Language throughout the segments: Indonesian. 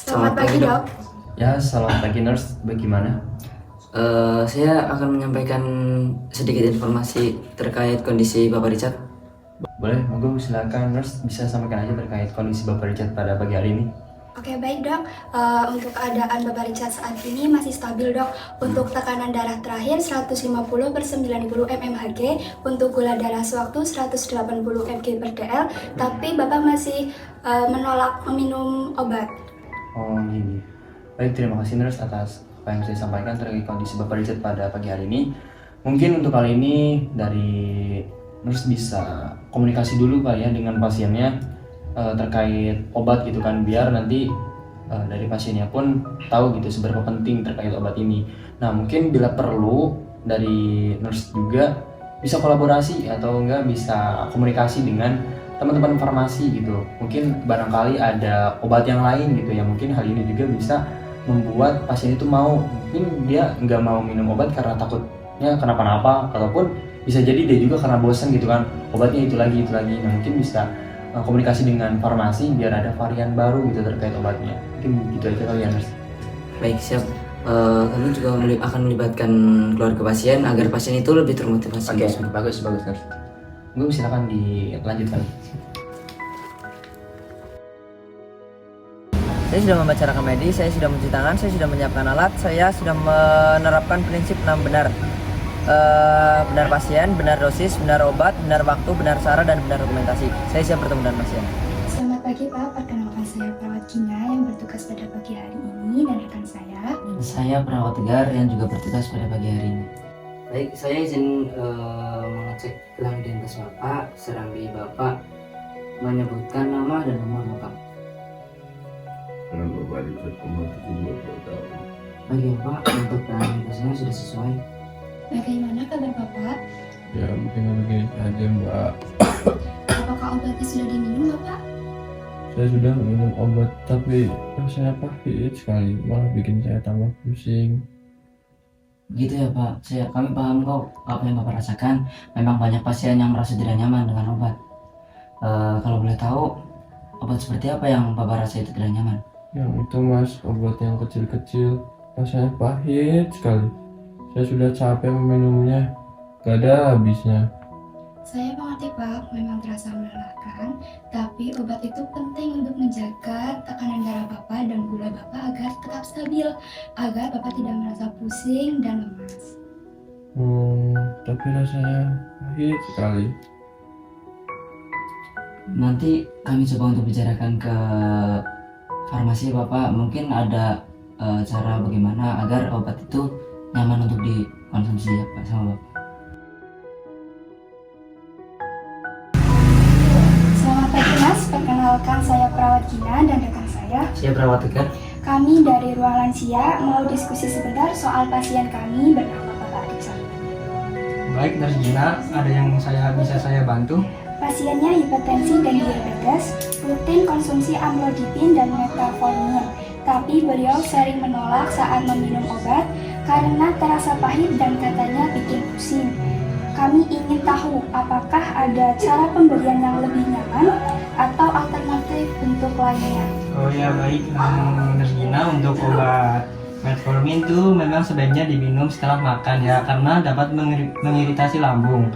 Selamat pagi dok. Ya, selamat pagi nurse. Bagaimana? Saya akan menyampaikan sedikit informasi terkait kondisi Bapak Richard. Boleh, monggo silakan nurse bisa sampaikan aja terkait kondisi Bapak Richard pada pagi hari ini. Oke baik dok, untuk keadaan Bapak Richard saat ini masih stabil dok. Untuk tekanan darah terakhir 150/90 mmHg, untuk gula darah sewaktu 180 mg/dl, tapi Bapak masih menolak meminum obat. Oh gini. Baik, terima kasih nurse atas apa yang saya sampaikan terkait kondisi Bapak Richard pada pagi hari ini. Mungkin untuk kali ini dari nurse bisa komunikasi dulu Pak ya dengan pasiennya terkait obat gitu kan, biar nanti dari pasiennya pun tahu gitu seberapa penting terkait obat ini. Nah mungkin bila perlu dari nurse juga bisa kolaborasi atau enggak bisa komunikasi dengan teman-teman farmasi gitu. Mungkin barangkali ada obat yang lain gitu ya, mungkin hal ini juga bisa membuat pasien itu mau, mungkin dia nggak mau minum obat karena takutnya kenapa-napa, ataupun bisa jadi dia juga karena bosan gitu kan, obatnya itu lagi. Nah mungkin bisa komunikasi dengan farmasi biar ada varian baru gitu terkait obatnya. Mungkin gitu aja kali ya nurse. Baik, siap. Kami juga akan melibatkan keluarga pasien agar pasien itu lebih termotivasi. Oke, bagus nurse. Gue silakan dilanjutkan. Saya sudah membaca rekam medis, saya sudah mencuci tangan, saya sudah menyiapkan alat, saya sudah menerapkan prinsip 6 benar. Benar pasien, benar dosis, benar obat, benar waktu, benar cara, dan benar dokumentasi. Saya siap bertemu dengan pasien. Selamat pagi Pak, perkenalkan saya perawat Gina yang bertugas pada pagi hari ini dan rekan saya. Saya perawat Tegar yang juga bertugas pada pagi hari ini. Baik, saya izin mengecek gelang identitas Bapak. Serambi Bapak menyebutkan nama dan nomor Bapak. Dengan Bapak Richard umur 72 tahun. Bagi Bapak, untuk gelang identitasnya sudah sesuai. Bagaimana kabar Bapak? Ya mungkin begini aja Mbak. Apakah obatnya sudah diminum Bapak? Saya sudah minum obat tapi rasanya pahit sekali, malah bikin saya tambah pusing. Gitu ya Pak, kami paham kok apa yang Bapak rasakan. Memang banyak pasien yang merasa tidak nyaman dengan obat. Kalau boleh tahu, obat seperti apa yang Bapak rasa itu tidak nyaman? Yang itu Mas, obat yang kecil-kecil, rasanya pahit sekali. Saya sudah capek meminumnya, gak ada habisnya. Saya mengerti Pak, memang terasa melelahkan, tapi obat itu penting untuk menjaga tekanan darah Bapak dan gula Bapak agar tetap stabil, agar Bapak tidak merasa pusing dan lemas. Tapi rasanya pahit sekali. Nanti kami coba untuk bicarakan ke farmasi Bapak. Mungkin ada cara bagaimana agar obat itu nyaman untuk dikonsumsi ya Pak sama Bapak. Selamat pagi Mas, perkenalkan saya perawat Gina dan rekan saya. Saya perawat Tegar. Kami dari ruang lansia mau diskusi sebentar soal pasien kami bernama Bapak Richard. Baik, Nurse Gina, ada yang bisa saya bantu? Pasiennya hipertensi dan diabetes, rutin konsumsi amlodipin dan metformin, tapi beliau sering menolak saat meminum obat karena terasa pahit dan katanya bikin pusing. Kami ingin tahu apakah ada cara pemberian yang lebih nyaman atau alternatif untuk lainnya. Oh ya baik, Nurse Gina, untuk obat metformin itu memang sebaiknya diminum setelah makan ya, karena dapat mengiritasi lambung.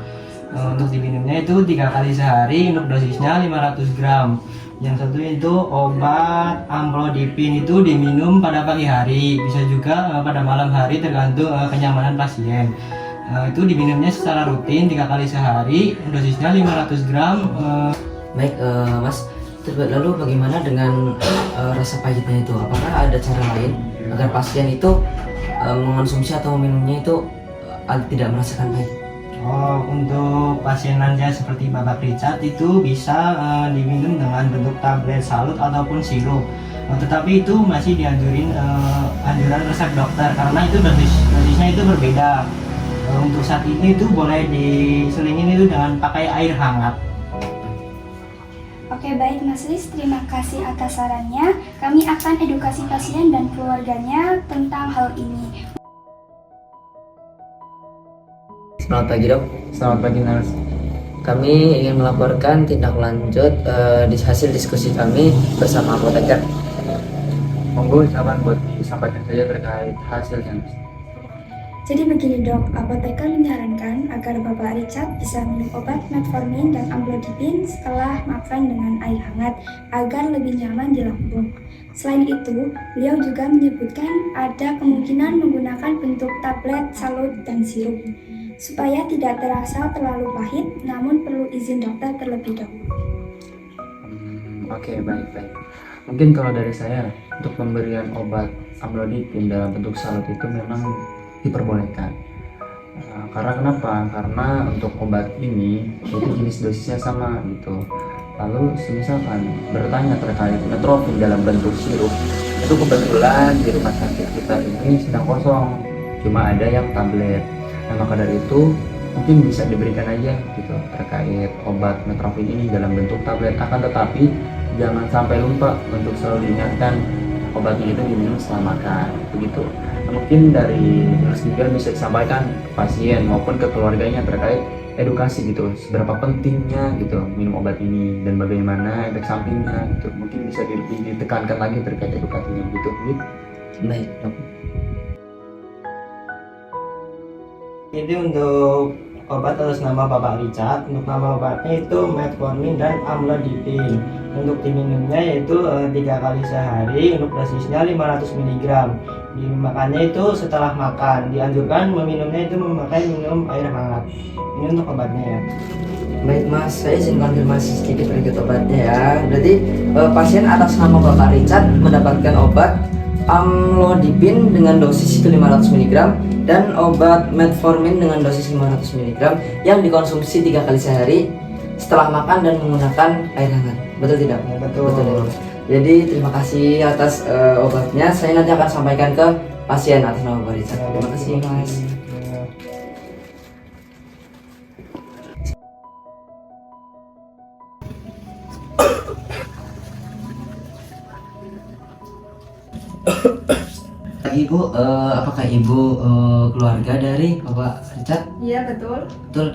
Untuk diminumnya itu 3 kali sehari, untuk dosisnya 500 gram. Yang satu itu obat amlodipin itu diminum pada pagi hari, bisa juga pada malam hari tergantung kenyamanan pasien. Itu diminumnya secara rutin 3 kali sehari, dosisnya 500 gram. Baik Mas, lalu bagaimana dengan rasa pahitnya itu? Apakah ada cara lain agar pasien itu mengonsumsi atau meminumnya itu tidak merasakan pahit? Oh, untuk pasien lansia seperti Bapak Richard itu bisa diminum dengan bentuk tablet salut ataupun sirup. Tetapi itu masih dianjurin anjuran resep dokter karena itu dosisnya itu berbeda. Untuk saat ini itu boleh diselingin itu dengan pakai air hangat. Oke baik Mas Lis, terima kasih atas sarannya. Kami akan edukasi pasien dan keluarganya tentang hal ini. Selamat pagi dok. Selamat pagi nurse. Kami ingin melaporkan tindak lanjut di hasil diskusi kami bersama apoteker. Monggo silakan buat disampaikan saja terkait hasilnya. Jadi begini dok, apoteker menyarankan agar Bapak Richard bisa minum obat metformin dan amlodipin setelah makan dengan air hangat agar lebih nyaman di lambung. Selain itu, beliau juga menyebutkan ada kemungkinan menggunakan bentuk tablet, salut, dan sirup supaya tidak terasa terlalu pahit, namun perlu izin dokter terlebih dahulu. Oke, baik. Mungkin kalau dari saya, untuk pemberian obat amlodipin dalam bentuk salut itu memang diperbolehkan. Karena kenapa? Karena untuk obat ini itu jenis dosisnya sama gitu. Lalu misalkan bertanya terkait metformin dalam bentuk sirup, itu kebetulan di rumah sakit kita ini sedang kosong, cuma ada yang tablet. Nah, maka dari itu mungkin bisa diberikan aja gitu terkait obat metformin ini dalam bentuk tablet. Akan tetapi jangan sampai lupa untuk selalu diingatkan obatnya itu diminum setelah makan, begitu. Mungkin dari nurse juga bisa disampaikan ke pasien maupun ke keluarganya terkait edukasi gitu, seberapa pentingnya gitu minum obat ini dan bagaimana efek sampingnya gitu. Mungkin bisa lebih ditekankan lagi terkait edukasinya gitu. Baik dok. Jadi untuk obat atas nama Bapak Richard, untuk nama obatnya itu metformin dan amlodipin. Untuk diminumnya yaitu 3 kali sehari, untuk dosisnya 500 mg. Dimakannya itu setelah makan. Dianjurkan meminumnya itu memakai minum air hangat. Ini untuk obatnya ya. Baik mas, saya izin konfirmasi sedikit berikut obatnya ya. Berarti pasien atas nama Bapak Richard mendapatkan obat amlodipin dengan dosis 500 mg dan obat metformin dengan dosis 500 mg yang dikonsumsi 3 kali sehari setelah makan dan menggunakan air hangat. Betul tidak? Ya, betul. Ya. Jadi terima kasih atas obatnya. Saya nanti akan sampaikan ke pasien atas nama Bapak Richard. Terima kasih mas. Ibu, apakah ibu keluarga dari Bapak Richard? Iya betul. Betul.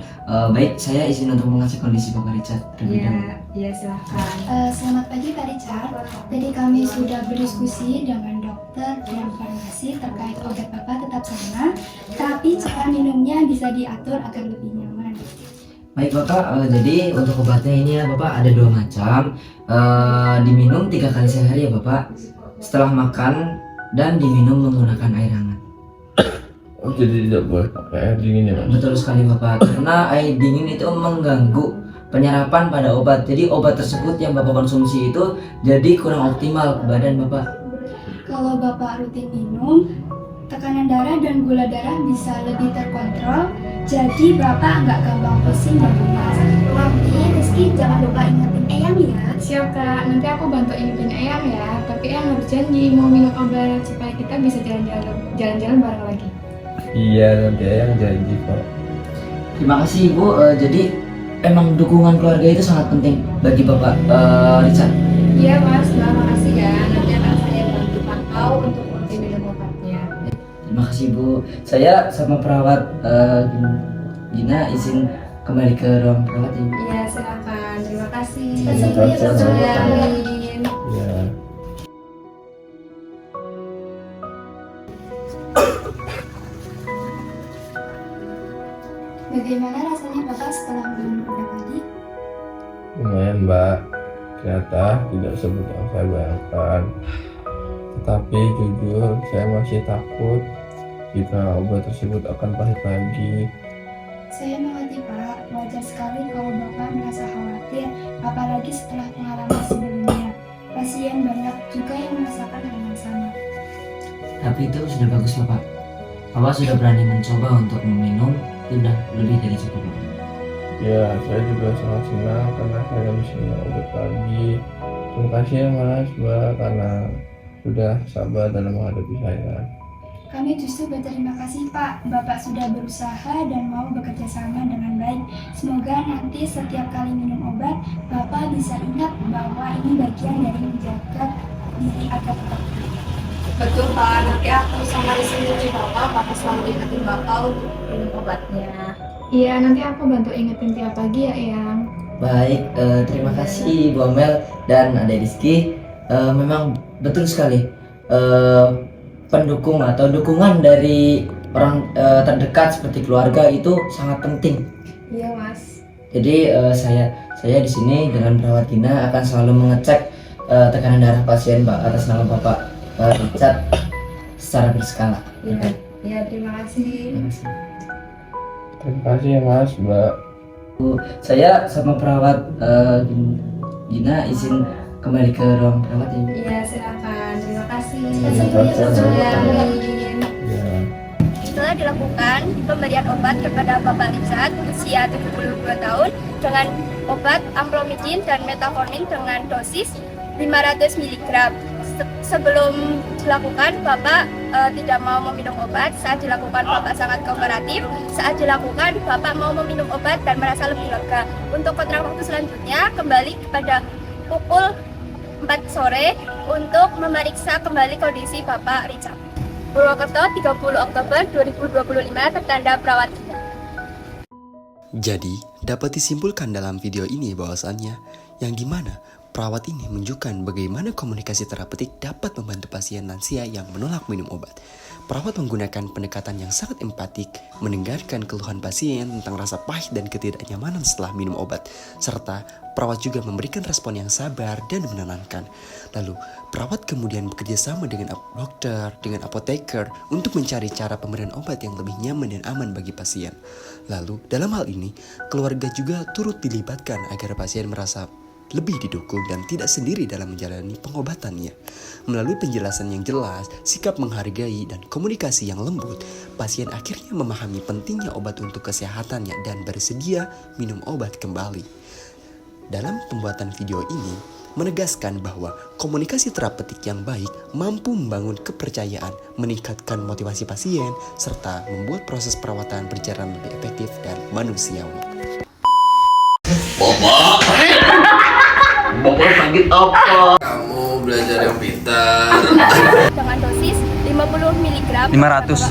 Baik, saya izin untuk mengecek kondisi Bapak Richard terlebih dahulu. Iya silahkan. Selamat pagi Pak Richard. Jadi kami sudah berdiskusi dengan dokter dan farmasi terkait obat Bapak tetap sama, tapi cara minumnya bisa diatur agar lebih nyaman. Baik Bapak, jadi untuk obatnya ini ya Bapak ada 2 macam. Diminum 3 kali sehari ya Bapak, setelah makan dan diminum menggunakan air hangat. Oh, jadi tidak boleh pakai air dingin ya mas? Betul sekali Bapak, karena air dingin itu mengganggu penyerapan pada obat. Jadi obat tersebut yang Bapak konsumsi itu jadi kurang optimal ke badan Bapak. Kalau Bapak rutin minum, tekanan darah dan gula darah bisa lebih terkontrol, jadi Bapak nggak gampang pusing dan lemas. Tapi Rizky jangan lupa ingetin Eyang ya. Siap kak, nanti aku bantu ingetin Eyang ya. Tapi Eyang harus janji mau minum obat supaya kita bisa jalan-jalan bareng lagi. Iya, nanti ayang janji kok. Terima kasih Ibu. Jadi emang dukungan keluarga itu sangat penting bagi Bapak Richard. Iya mas, makasih ya. Nanti akan saya bantu pantau untuk rutin minum obatnya. Terima kasih Bu. Saya sama perawat Gina izin kembali ke ruang perawat ya Bu. Iya silakan. Terima kasih. Terima kasih. Amin. Ya. Bagaimana rasanya Bapak setelah minum obat tadi? Lumayan mbak, ternyata tidak seperti yang saya bayangkan. Tetapi jujur saya masih takut jika obat tersebut akan pahit lagi. Saya mengerti Pak, wajar sekali kalau Bapak merasa khawatir, apalagi setelah pengalaman sebelumnya. Pasien banyak juga yang merasakan hal yang sama. Tapi itu sudah bagus Bapak. Bapak sudah berani mencoba untuk meminum, itu sudah lebih dari cukup Bapak. Ya, saya juga sangat senang karena saya bisa minum obat lagi. Terima kasih ya mas, mbak, karena sudah sabar dalam menghadapi saya. Kami justru berterima kasih Pak, Bapak sudah berusaha dan mau bekerja sama dengan baik. Semoga nanti setiap kali minum obat, Bapak bisa ingat bahwa ini bagian dari menjaga diri agar tetap hidup. Betul Pak, nanti aku sama istri Bapak selalu ingetin Bapak untuk minum obatnya. Iya, nanti aku bantu ingetin tiap pagi ya Eyang. Baik, terima kasih Bu Amel dan Ade Rizky. Memang betul sekali. pendukung atau dukungan dari orang terdekat seperti keluarga itu sangat penting. Iya Mas. Jadi saya di sini dengan perawat Gina akan selalu mengecek tekanan darah pasien atas nama Bapak Richard secara berskala. Iya. Ya, terima kasih. Terima kasih ya Mas, Mbak. Saya sama perawat Gina izin kembali ke ruang perawat ya. Iya, silakan. Terima kasih. Ya. Setelah dilakukan pemberian obat kepada Bapak Richard usia 72 tahun dengan obat amlodipin dan metformin dengan dosis 500 mg. Sebelum dilakukan, Bapak tidak mau meminum obat. Saat dilakukan, Bapak sangat kooperatif. Saat dilakukan, Bapak mau meminum obat dan merasa lebih lega. Untuk kontrak waktu selanjutnya, kembali kepada pukul 4 sore untuk memeriksa kembali kondisi Bapak Richard. Purwokerto, 30 Oktober 2025, tertanda perawat Gina. Jadi, dapat disimpulkan dalam video ini bahwasannya yang dimana perawat ini menunjukkan bagaimana komunikasi terapeutik dapat membantu pasien lansia yang menolak minum obat. Perawat menggunakan pendekatan yang sangat empatik, mendengarkan keluhan pasien tentang rasa pahit dan ketidaknyamanan setelah minum obat, serta perawat juga memberikan respon yang sabar dan menenangkan. Lalu, perawat kemudian bekerja sama dengan dokter, dengan apoteker untuk mencari cara pemberian obat yang lebih nyaman dan aman bagi pasien. Lalu, dalam hal ini, keluarga juga turut dilibatkan agar pasien merasa lebih didukung dan tidak sendiri dalam menjalani pengobatannya. Melalui penjelasan yang jelas, sikap menghargai, dan komunikasi yang lembut, pasien akhirnya memahami pentingnya obat untuk kesehatannya dan bersedia minum obat kembali. Dalam pembuatan video ini, menegaskan bahwa komunikasi terapeutik yang baik mampu membangun kepercayaan, meningkatkan motivasi pasien, serta membuat proses perawatan berjalan lebih efektif dan manusiawi. Bapak sakit apa? Kamu belajar yang pintar. Dengan dosis 50 mg. 500.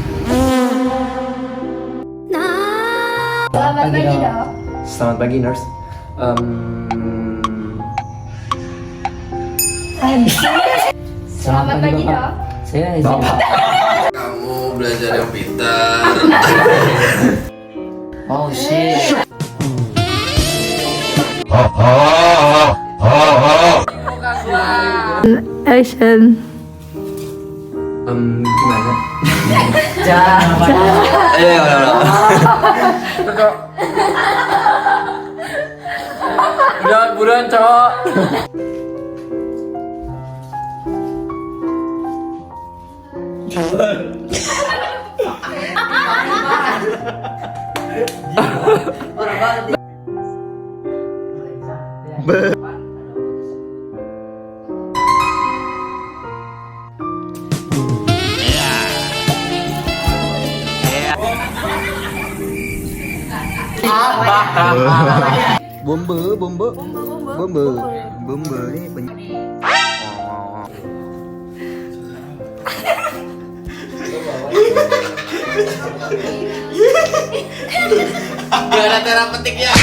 Selamat pagi, Dok. Selamat pagi, nurse. Selamat pagi, Dok. Saya izin. Kamu belajar yang pintar. Oh shit. Action. Gimana? Udah buruan, cowok. Gak ada terapeutiknya.